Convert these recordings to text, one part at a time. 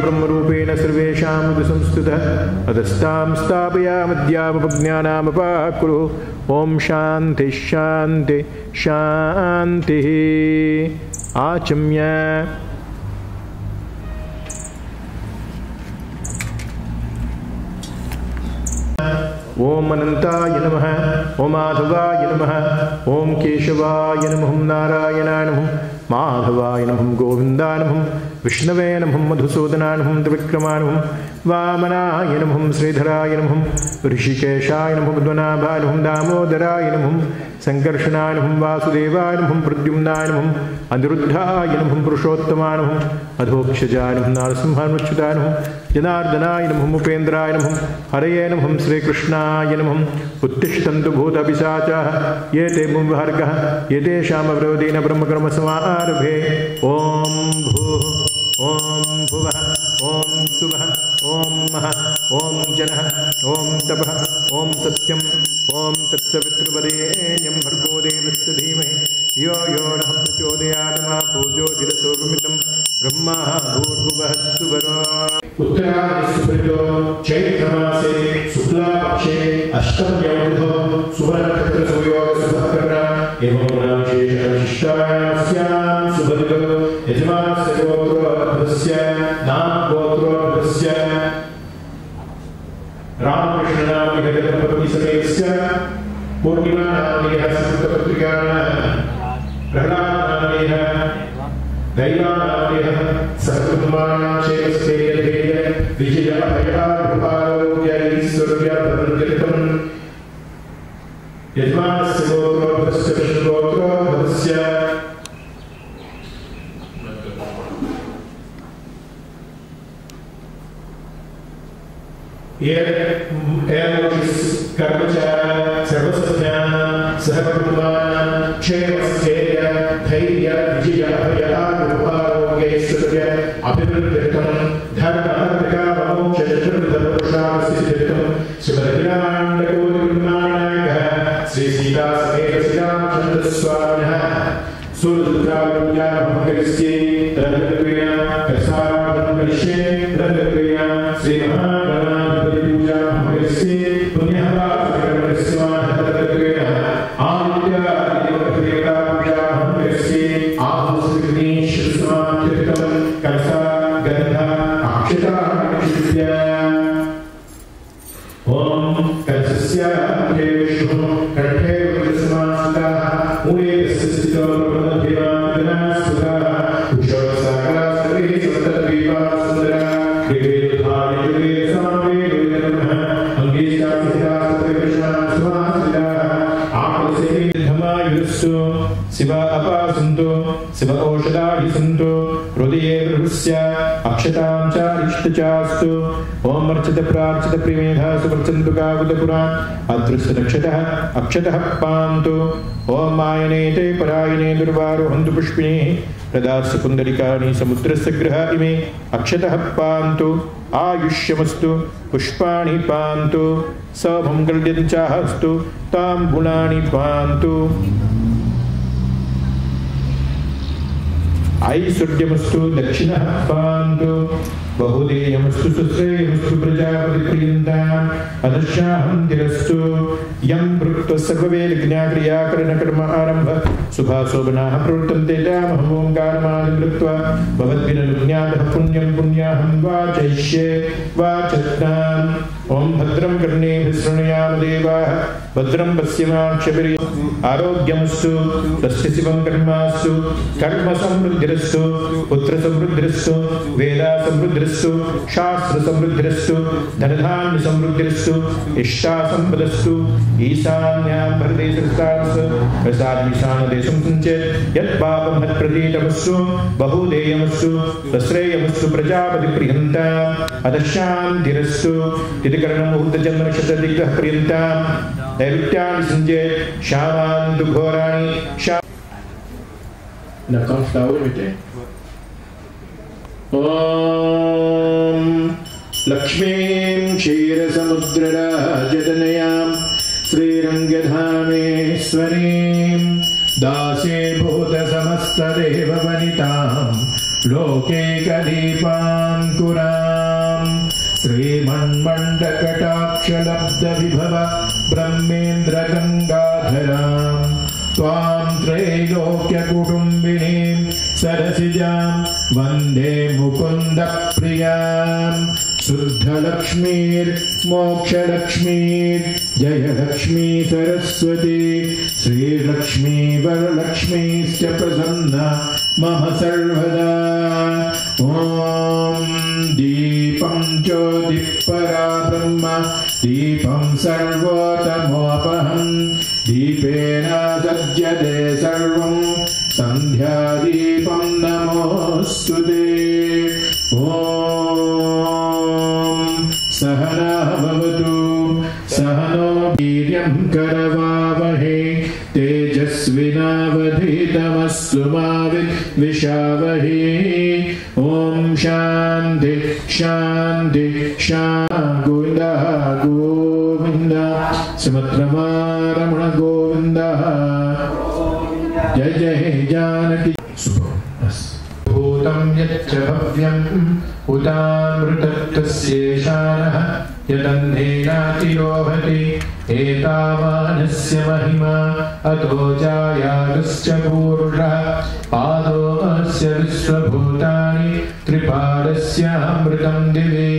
ब्रह्मरूपेण सर्वेषां संस्थितः अधस्तां स्थापयामद्यामपज्ञानामपाकुरु। ओम शांति शांति शांति। आचम्य ओम अनंताय नमः, ओम माधवाय नमः, ओम केशवाय नमः, नारायणाय नमः, माधवाय नमः, गोविन्दाय नमः, विष्णवे नमः, मधुसूदनाय नमः, त्रिविक्रमाय नमः, वामनाय नमः, श्रीधराय नमः, ऋषिकेशाय नमः, पद्मनाभाय नमः, दामोदराय नमः, संकर्षणाय नमः, वासुदेवाय नमः, प्रद्युम्नाय नमः, अनिरुद्धाय नमः, पुरुषोत्तमाय नमः, अधोक्षजाय नमः, नारसिंहाय नमः, जनार्दनाय नमः, उपेन्द्राय नमः, हरये नमः, श्रीकृष्णाय नमः। उत्तिष्ठन्तु भूतपिशाचाः ये ते मुनिवर्गः ये तेषाम् अवरोधेन ब्रह्मकर्मसमारभे। ॐ भूः ॐ भुवः ॐ सुवः ॐ महः ॐ जनः ॐ तपः ॐ सत्यम् ॐ तत्सवितृवरेण्यं भर्गो देवस्य धीमहि यो यो नः प्रचोदयात् मा पूजोतिरसोपमितं ब्रह्मा भूर्भुवः सुवरो। उत्तरायणसुभृतो चैत्रमासे शुक्लापक्षे अष्टम्यौधो सुवर्णक्षत्रसुयोगशुभकर्णा एवं नामविशेषविशिष्टायां सुभृतो यजमानस्य गोत्रोऽर्धस्य नामगोत्रोऽर्धस्य रामकृष्णनामविहृतपत्नीसमेतस्य पूर्णिमानामयः संस्कृतपत्रिकाणां प्रह्लादनामयः दैवानामयः सहकुटुम्बानां क्षेमस्थैर्यधैर्य विजय अभयारुपारोग्यैश्वर्यप्रवृत्तिर्तं यजमानस्य गोत्रोऽर्धस्य विष्णुगोत्रोऽर्धस्य सहकुटुम्बानां क्षेमस्थैर्य धैर्य विजय अभयारुपारोग्यैश्वर्य अभिवृद्धिर्तं धर्मार्थकामोक्षचतुर्विधपुरुषार्थसिद्धिर्तं श्रीमद्विराण्डकोटिब्रह्माण्डनायकः श्री सीता समेत श्रीरामचन्द्रस्वामिनः सुरुद्रावल्यामहकरिष्ये तदनुक्रिया प्रसादं करिष्ये तदनुक्रिया श्रीमहागणाधिपतिपूजामहकरिष्ये पुण्यवासकर्मस्वामिनः तदनुक्रिया आदित्यपूजामहकरिष्ये आहुस्त्रिगणेशस्वामितीर्थं कलशा गन्ध अक्षताः ओम कलशस्य मध्ये विष्णुः कंठे रुद्रसमास्ताः मूले स्थितो ब्रह्मदेवानास्तुताः उषोत्सागरास्त्रे सप्तद्वीपाः सुन्दराः विवेकधारिते समावेदनमः अंगेशास्त्रास्त्रिकृष्णाः सुवासिताः आकलसे धमायुस्तु शिव अपासन्तु शिव औषधानि सन्तु हृदये प्रभुस्य अक्षतां च इष्टचास्तु ओम अर्चित प्रार्चित प्रिमेधा सुवर्चन्तु काकुतपुरान् अदृश्यनक्षतः अक्षतः पान्तु ओम मायनेते परायणे दुर्वारोहन्तु पुष्पिणीः प्रदास्य पुण्डरीकानि समुद्रस्य गृह इमे अक्षतः पान्तु आयुष्यमस्तु पुष्पाणि पान्तु सौमङ्गल्यञ्चास्तु ताम्बूलानि पान्तु ऐश्वर्यमस्तु दक्षिणः पान्तु बहुदेयमस्तु सुश्रेयमस्तु प्रजापतिप्रियन्ताम् अदर्शाहं तिरस्तु यं भृक्त्वा सर्ववेदज्ञाक्रियाकरणकर्म आरम्भ शुभाशोभनाः प्रवर्तन्ते तामहम् ओङ्कारमादिं कृत्वा भवद्भिरनुज्ञातः पुण्यं पुण्याहं वाचयिष्ये वाचत्ताम् ओम भद्रं कर्णेभिः शृणुयाम देवाः भद्रं पश्येमाक्षभिर्यजत्राः आरोग्यमस्तु तस्य शिवं कर्मास्तु कर्म समृद्धिरस्तु पुत्र समृद्धिरस्तु वेदा समृद्धिरस्तु शास्त्र समृद्धिरस्तु धनधान्य समृद्धिरस्तु इष्टा संपदस्तु ईशान्यां भरदेशस्तास्तु प्रसादमीशानदेशं सञ्चेत् यत्पापं हत्प्रतीतमस्तु बहुदेयमस्तु तश्रेयमस्तु प्रजापतिप्रियन्ताम् अतः शान्तिरस्तु कर्णमुहूर्तजन्मनक्षत्रदिग्रह पर्यन्तां नैऋत्यानि सञ्चेत् श्यामान्तु घोराणि ॐ लक्ष्मीं क्षीरसमुद्रराजतनयां श्रीरङ्गधामेश्वरीं दासीभूतसमस्तदेववनितां लोकैकदीपाङ्कुराम् श्रीमन्मण्डकटाक्षलब्धविभव ब्रह्मेन्द्रगङ्गाधराम् त्वां त्रैलोक्यकुटुम्बिनीं सरसिजां वन्दे मुकुन्दप्रियां शुद्धलक्ष्मीर्मोक्षलक्ष्मीर् जयलक्ष्मी सरस्वती श्रीलक्ष्मी वरलक्ष्मीश्च प्रसन्ना मम सर्वदा। ॐ दीपं ज्योतिःपरा ब्रह्म दीपं सर्वोत्तमोपहं दीपेन सज्जते सर्वं सन्ध्यादीपं नमोऽस्तुते। ॐ सहना भवतु सहनो वीर्यं करवावहै तेजस्विनावधीतमस्तु मा विद्विषावहै। ॐ शान्ति शान्ति गोविन्द गोविन्द सुभद्रमारमण गोविन्द जय जय जानकी। भूतं यच्च भव्यम् उदामृतत्वस्येषानः यदन्धेनातिरोहति एतावानस्य महिमा अतो जायागश्च पूरुषः पादो अस्य विश्वभूतानि त्रिपादस्यामृतं दिवे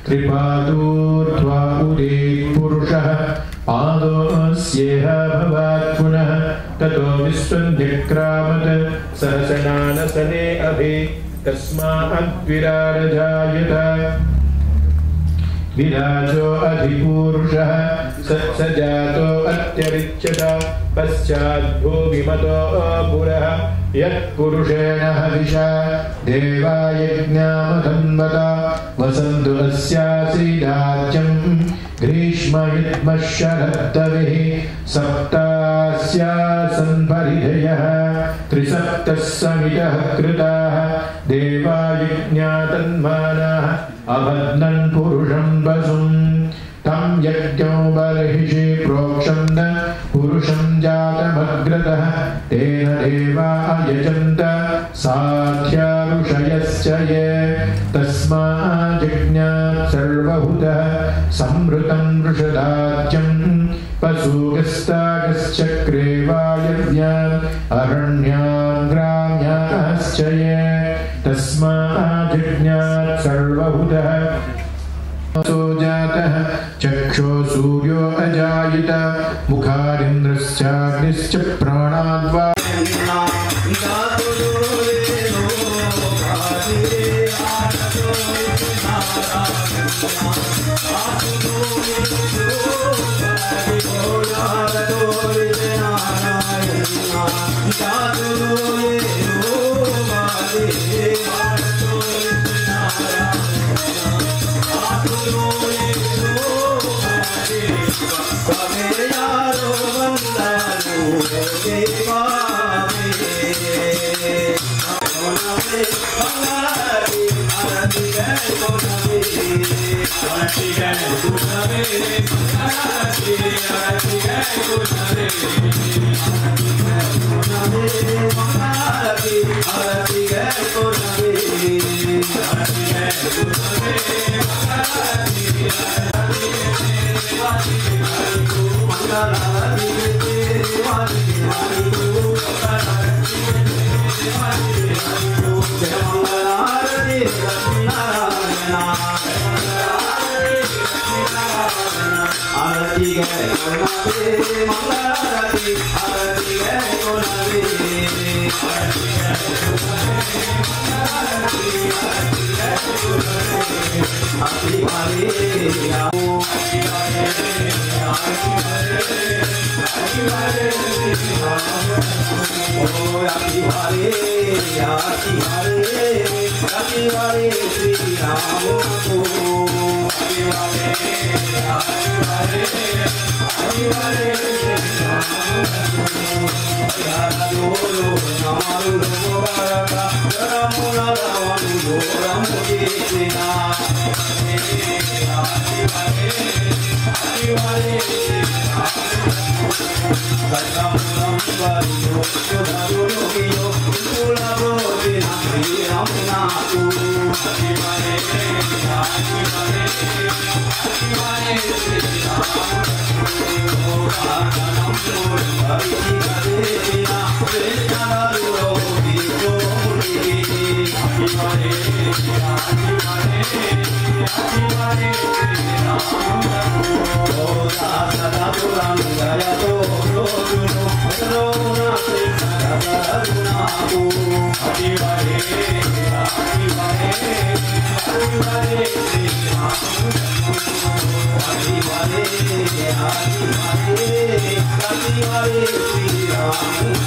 त्रिपादूर्ध्वा उदेत् पुरुषः पादो अस्येह भवात् पुनः ततो विश्वन्यक्रामत सहसनानसने अभि तस्माद्विराडजायत विराजो अधिपूरुषः सत्सजातो अत्यरिच्यत पश्चाद्भूमिमतो पुरः यत्पुरुषेण हविषा देवायज्ञामधन्वत वसन्तु अस्यासीदाज्यं ग्रीष्मयुग्मशरद्धविः सप्तास्यासन्परिधयः त्रिसप्तः समितः कृताः देवायज्ञातन्मानाः अबध्नन् पुरुषं वसुम् तं यज्ञो बर्हिषि प्रोक्षं न पुरुषं जातमग्रतः तेन देवा अयजन्त साध्या ऋषयश्च ये तस्माज्जज्ञात् सर्वभूतः संवृतं वृषदाज्यं पशुगस्तागश्चक्रे वायव्याम् अरण्यान् ग्राम्याश्च ये तस्माज्जज्ञात् सर्वभूतः जातः चक्षो सूर्यो अजायत मुखारिन्द्रश्चाग्निश्च प्राणाद्वा Ramuna Hare